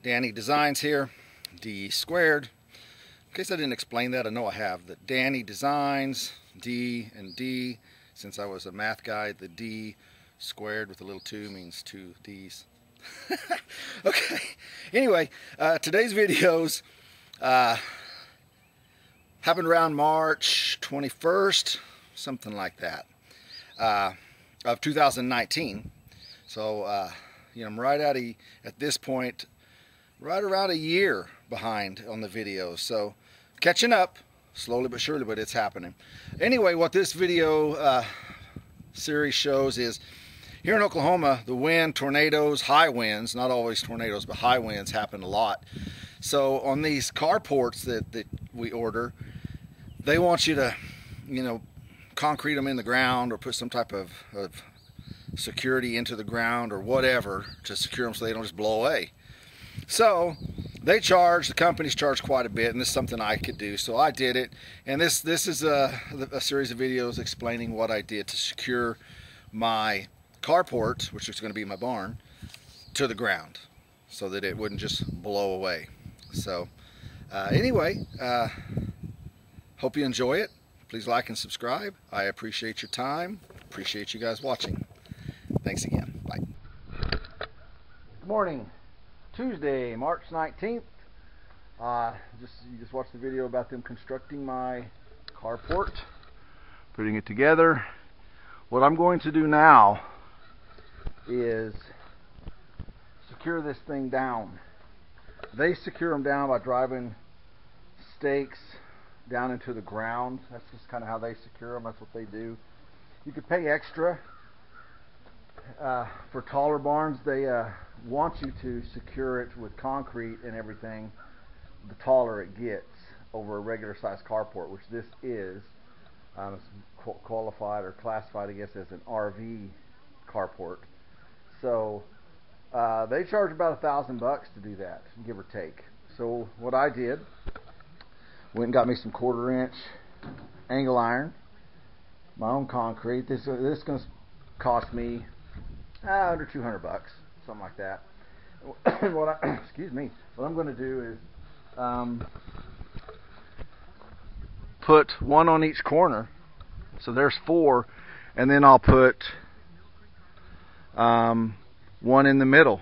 Danny Designs here, D squared. In case I didn't explain that, I know I have. The Danny Designs, D and D. Since I was a math guy, the D squared with a little 2 means 2 D's. Okay, anyway, today's videos happened around March 21st, something like that, of 2019. So, I'm right at this point, right around a year behind on the videos. So, catching up, slowly but surely, but it's happening. Anyway, what this video series shows is, here in Oklahoma, the wind, tornadoes, high winds, not always tornadoes, but high winds happen a lot. So on these carports that we order, they want you to, concrete them in the ground or put some type of security into the ground or whatever to secure them so they don't just blow away. So they charge, the companies charge quite a bit, and this is something I could do, so I did it. And this is a series of videos explaining what I did to secure my carport, which is going to be my barn, to the ground so that it wouldn't just blow away. So anyway, hope you enjoy it. Please like and subscribe. I appreciate your time. Appreciate you guys watching. Thanks again. Bye. Good morning. Tuesday, March 19th. You just watched the video about them constructing my carport, putting it together. What I'm going to do now is secure this thing down. They secure them down by driving stakes down into the ground. That's just kind of how they secure them. That's what they do. You could pay extra for taller barns. They want you to secure it with concrete and everything the taller it gets over a regular size carport, which this is. It's qualified or classified, I guess, as an RV carport. So they charge about $1,000 to do that, give or take. So what I did, went and got me some 1/4 inch angle iron, my own concrete. This is going to cost me under $200, something like that. Excuse me. What I'm going to do is put one on each corner, so there's 4, and then I'll put one in the middle,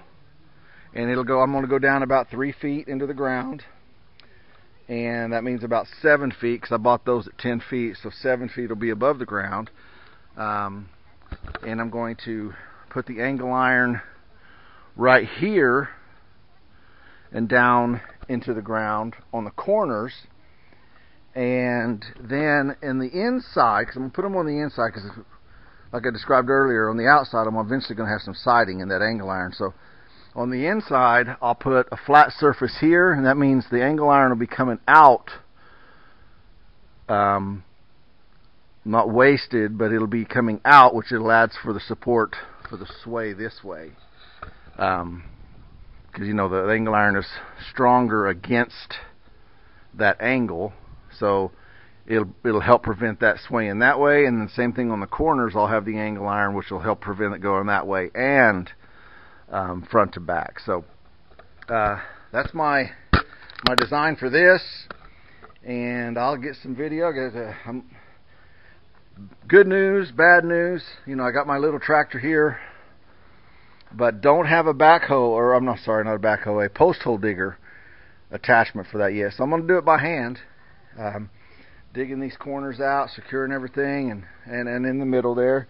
and I'm going to go down about 3 feet into the ground, and that means about 7 feet, because I bought those at 10 feet, so 7 feet will be above the ground. And I'm going to put the angle iron right here and down into the ground on the corners, and then in the inside, because I'm going to put them on the inside, because like I described earlier, on the outside I'm eventually going to have some siding in that angle iron. So on the inside I'll put a flat surface here, and that means the angle iron will be coming out, not wasted, but it'll be coming out, which it'll add for the support for the sway this way. Because the angle iron is stronger against that angle, so it'll help prevent that swaying that way. And then same thing on the corners, I'll have the angle iron, which will help prevent it going that way and front to back. So that's my design for this, and I'll get some video. Good news, bad news. I got my little tractor here, but don't have a backhoe, or I'm not sorry, not a backhoe, a post hole digger attachment for that yet. So I'm going to do it by hand, digging these corners out, securing everything, and in the middle there,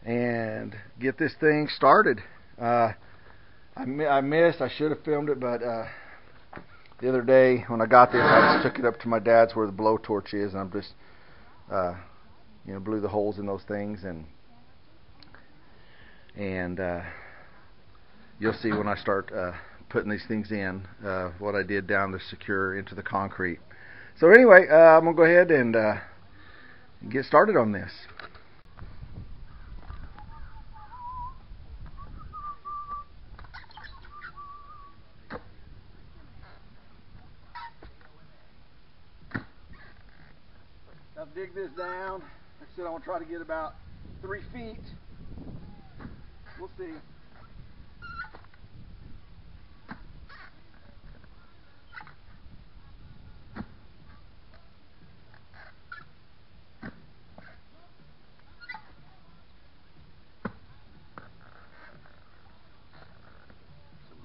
and get this thing started. I should have filmed it, but the other day when I got this, I just took it up to my dad's where the blowtorch is, and I'm just blew the holes in those things, and you'll see when I start putting these things in what I did down to secure into the concrete. So anyway, I'm going to go ahead and get started on this. I'll dig this down. Like I said, I'm going to try to get about 3 feet. We'll see.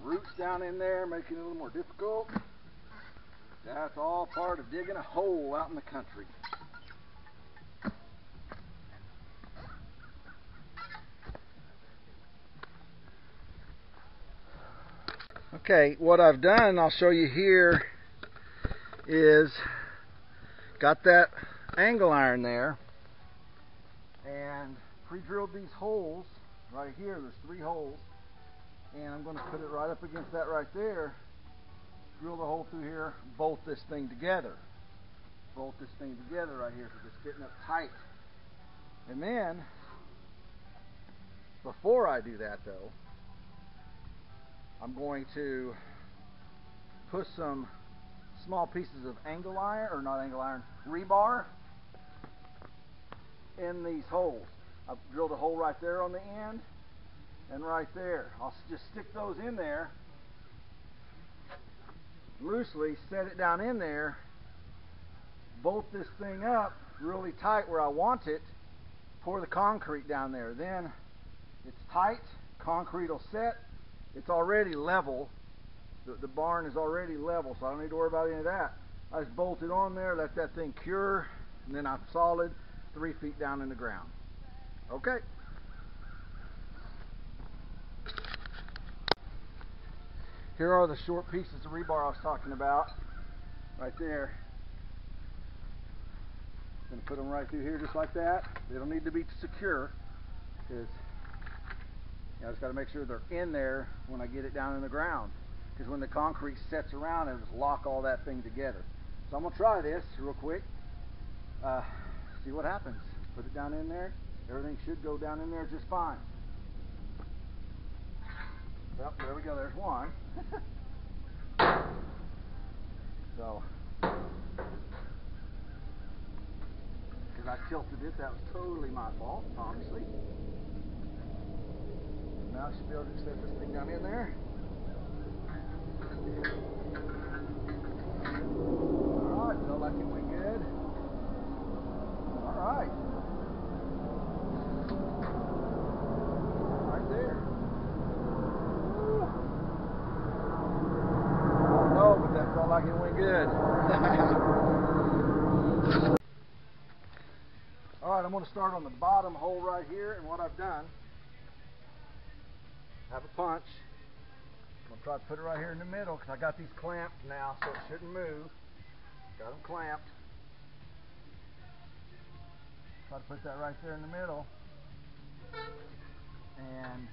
Roots down in there, making it a little more difficult. That's all part of digging a hole out in the country. Okay, what I've done, I'll show you here, is got that angle iron there and pre-drilled these holes right here. There's 3 holes, and I'm going to put it right up against that right there, drill the hole through here, bolt this thing together. Bolt this thing together right here so it's fitting up tight. And then, before I do that though, I'm going to put some small pieces of angle iron, or not angle iron, rebar in these holes. I've drilled a hole right there on the end and right there. I'll just stick those in there loosely, set it down in there, bolt this thing up really tight where I want it, pour the concrete down there. Then it's tight, concrete will set, it's already level, the barn is already level, so I don't need to worry about any of that. I just bolt it on there, let that thing cure, and then I'm solid 3 feet down in the ground. Okay. Here are the short pieces of rebar I was talking about, right there. I'm going to put them right through here just like that. They don't need to be secure, because I just got to make sure they're in there when I get it down in the ground. Because when the concrete sets around, it'll just lock all that thing together. So I'm going to try this real quick. See what happens. Put it down in there. Everything should go down in there just fine. Well, there we go. There's one. So, because I tilted it, that was totally my fault, obviously. Now I should be able to set this thing down in there. Alright, felt like it went good. Alright. Right there. Woo. I don't know, but that felt like it went good. Alright, I'm going to start on the bottom hole right here, and what I've done, I have a punch. I'm going to try to put it right here in the middle because I got these clamped now, so it shouldn't move. Got them clamped. Try to put that right there in the middle. And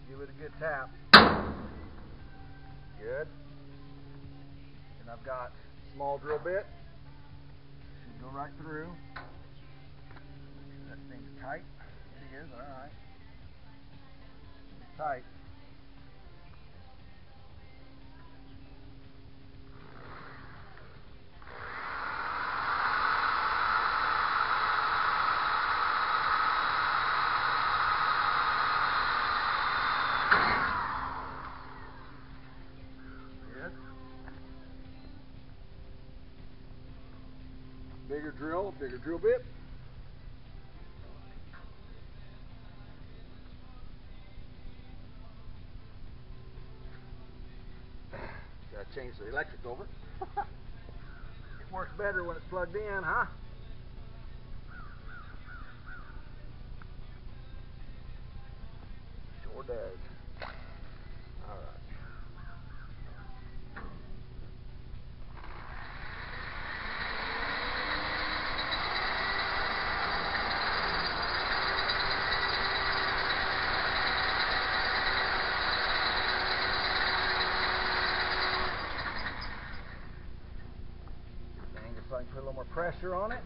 give it a good tap. Good. And I've got a small drill bit. Should go right through. That thing's tight. It is, alright. It's tight. Bigger drill bit. Gotta change the electric over. It works better when it's plugged in, huh? Sure does. All right. So I can put a little more pressure on it.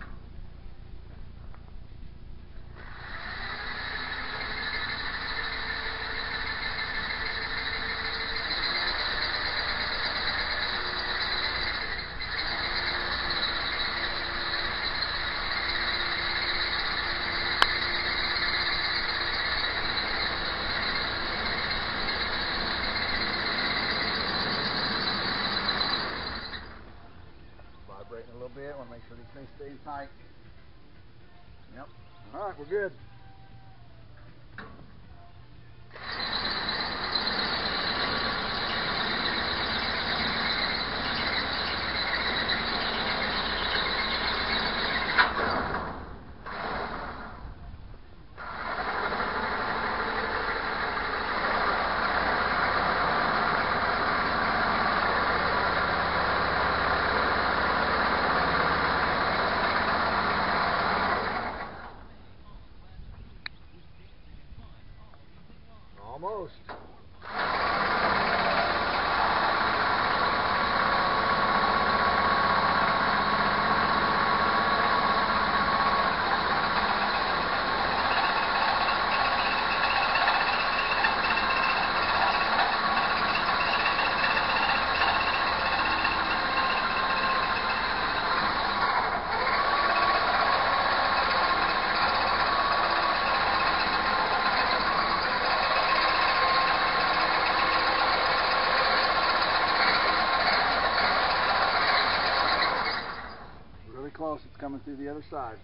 Vibrating a little bit. I want to make sure these things stay tight. Yep. All right, we're good. Post. Close, it's coming through the other side.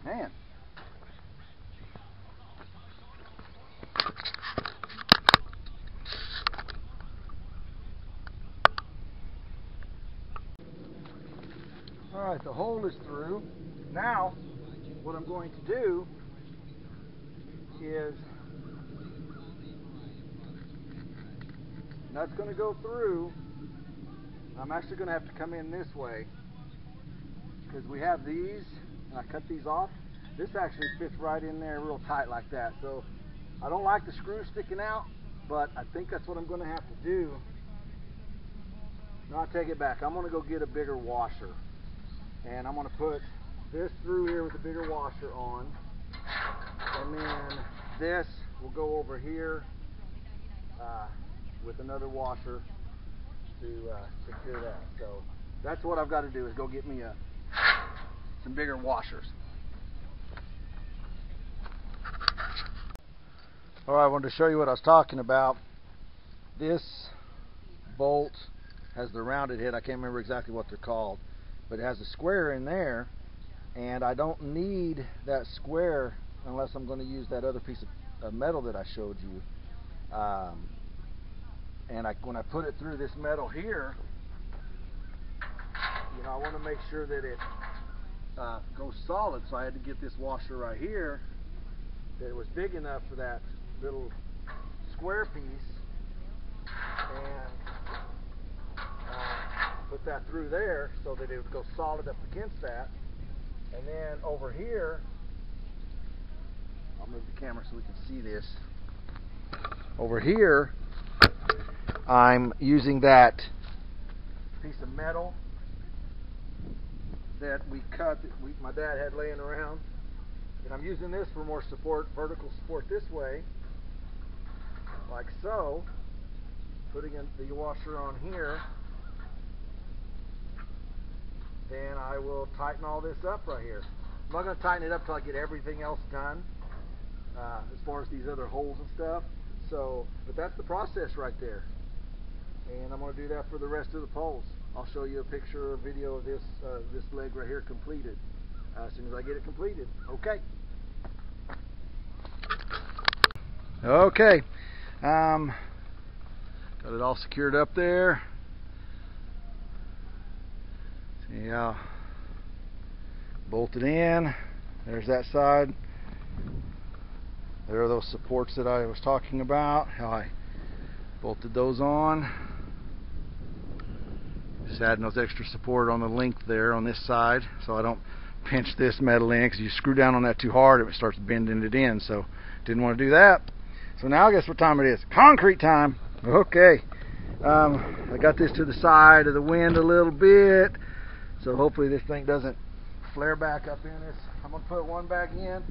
Man. All right, the hole is through. Now, what I'm going to do is, that's going to go through. I'm actually going to have to come in this way because we have these, and I cut these off. This actually fits right in there real tight like that. So I don't like the screws sticking out, but I think that's what I'm going to have to do. No, I take it back. I'm going to go get a bigger washer, and I'm going to put this through here with a bigger washer on, and then this will go over here with another washer to secure that. So that's what I've got to do, is go get me some bigger washers. Alright, I wanted to show you what I was talking about. This bolt has the rounded head. I can't remember exactly what they're called, but it has a square in there, and I don't need that square unless I'm going to use that other piece of metal that I showed you. And when I put it through this metal here, you know, I want to make sure that it goes solid, so I had to get this washer right here that it was big enough for that little square piece, and put that through there so that it would go solid up against that. And then over here, I'll move the camera so we can see this. Over here, I'm using that piece of metal that we cut, that my dad had laying around, and I'm using this for more support, vertical support this way, like so. Putting in the washer on here, then I will tighten all this up right here. I'm not going to tighten it up till I get everything else done, as far as these other holes and stuff. So, but that's the process right there, and I'm going to do that for the rest of the poles. I'll show you a picture or a video of this this leg right here completed as soon as I get it completed. Okay. Okay. Got it all secured up there. See how bolted in. There's that side. There are those supports that I was talking about, how I bolted those on. Just adding those extra support on the length there on this side so I don't pinch this metal in, because you screw down on that too hard it starts bending it in, so didn't want to do that. So now guess what time it is? Concrete time. Okay. I got this to the side of the wind a little bit, so hopefully this thing doesn't flare back up in this. I'm going to put one back in,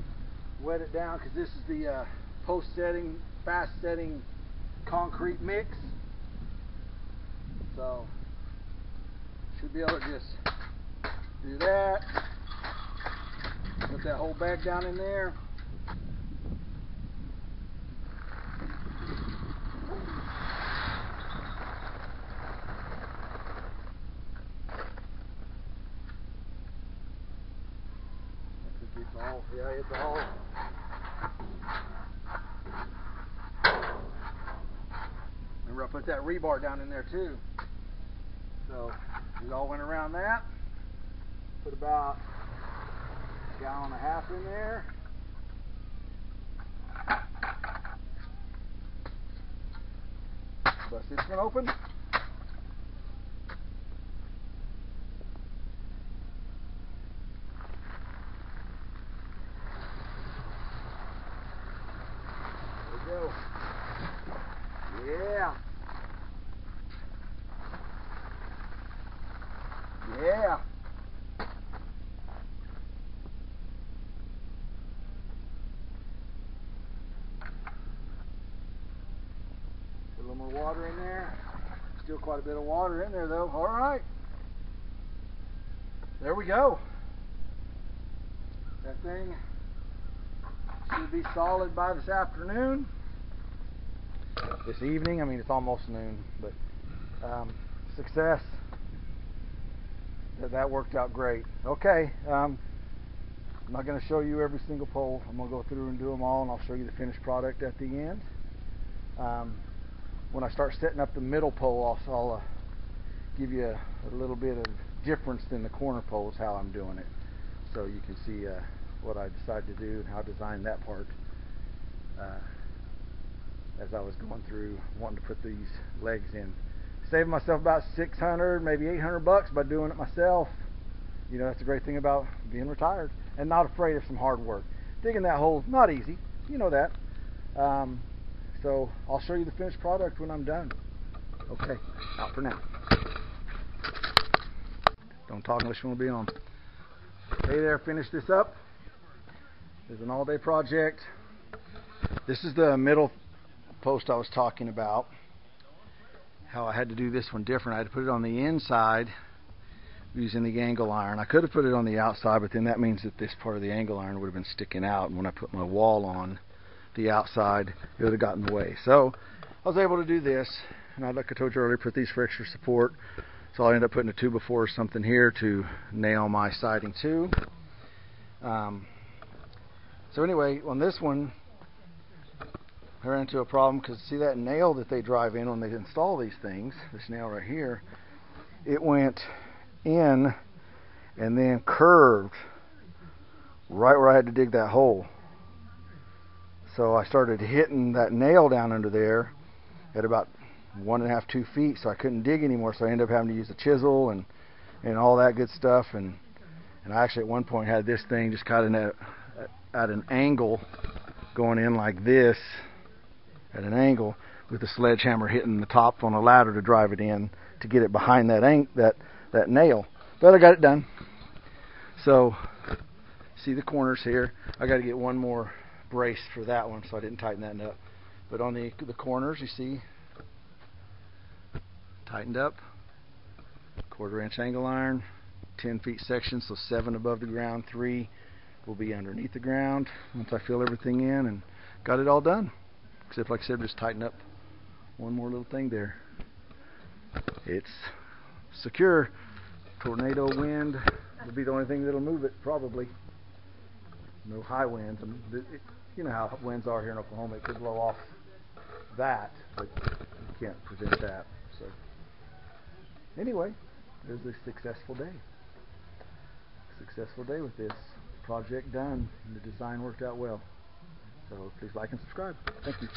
wet it down, because this is the post-setting, fast-setting concrete mix. So should be able to just do that. Put that whole bag down in there. Yeah, it's all. Remember, I put that rebar down in there too. So we all went around that. Put about a gallon and a half in there. Bust this one open. There we go. Yeah. Yeah. Put a little more water in there. Still quite a bit of water in there though. All right. There we go. That thing should be solid by this afternoon. This evening, I mean, it's almost noon, but success. That worked out great. Okay, I'm not going to show you every single pole. I'm going to go through and do them all, and I'll show you the finished product at the end. When I start setting up the middle pole, I'll give you a little bit of difference in the corner poles, how I'm doing it, so you can see what I decided to do and how I designed that part as I was going through wanting to put these legs in. Saving myself about $600, maybe $800 by doing it myself. You know, that's the great thing about being retired and not afraid of some hard work. Digging that hole is not easy, you know that. So I'll show you the finished product when I'm done. Okay, out for now. Don't talk unless you want to be on. Hey there, finish this up. This is an all-day project. This is the middle post I was talking about. How I had to do this one different. I had to put it on the inside using the angle iron. I could have put it on the outside, but then that means that this part of the angle iron would have been sticking out, and when I put my wall on the outside, it would have gotten in the way. So I was able to do this, and like I told you earlier, put these for extra support. So I'll end up putting a 2x4 or something here to nail my siding to. So anyway, on this one, I ran into a problem because see that nail that they drive in when they install these things, this nail right here, it went in and then curved right where I had to dig that hole. So I started hitting that nail down under there at about 1.5 to 2 feet, so I couldn't dig anymore, so I ended up having to use a chisel and all that good stuff, and I actually at one point had this thing just kind of at an angle going in like this, at an angle, with the sledgehammer hitting the top on a ladder to drive it in to get it behind that nail. But I got it done. So see the corners here. I got to get one more brace for that one, so I didn't tighten that up. But on the corners, you see, tightened up. 1/4 inch angle iron, 10 feet section, so 7 above the ground, 3 will be underneath the ground once I fill everything in, and got it all done. Except, like I said, just tighten up one more little thing there. It's secure. Tornado wind will be the only thing that'll move it, probably. No high winds. You know how winds are here in Oklahoma. It could blow off that, but you can't prevent that. So anyway, there's a successful day. Successful day with this project done, and the design worked out well. So please like and subscribe. Thank you.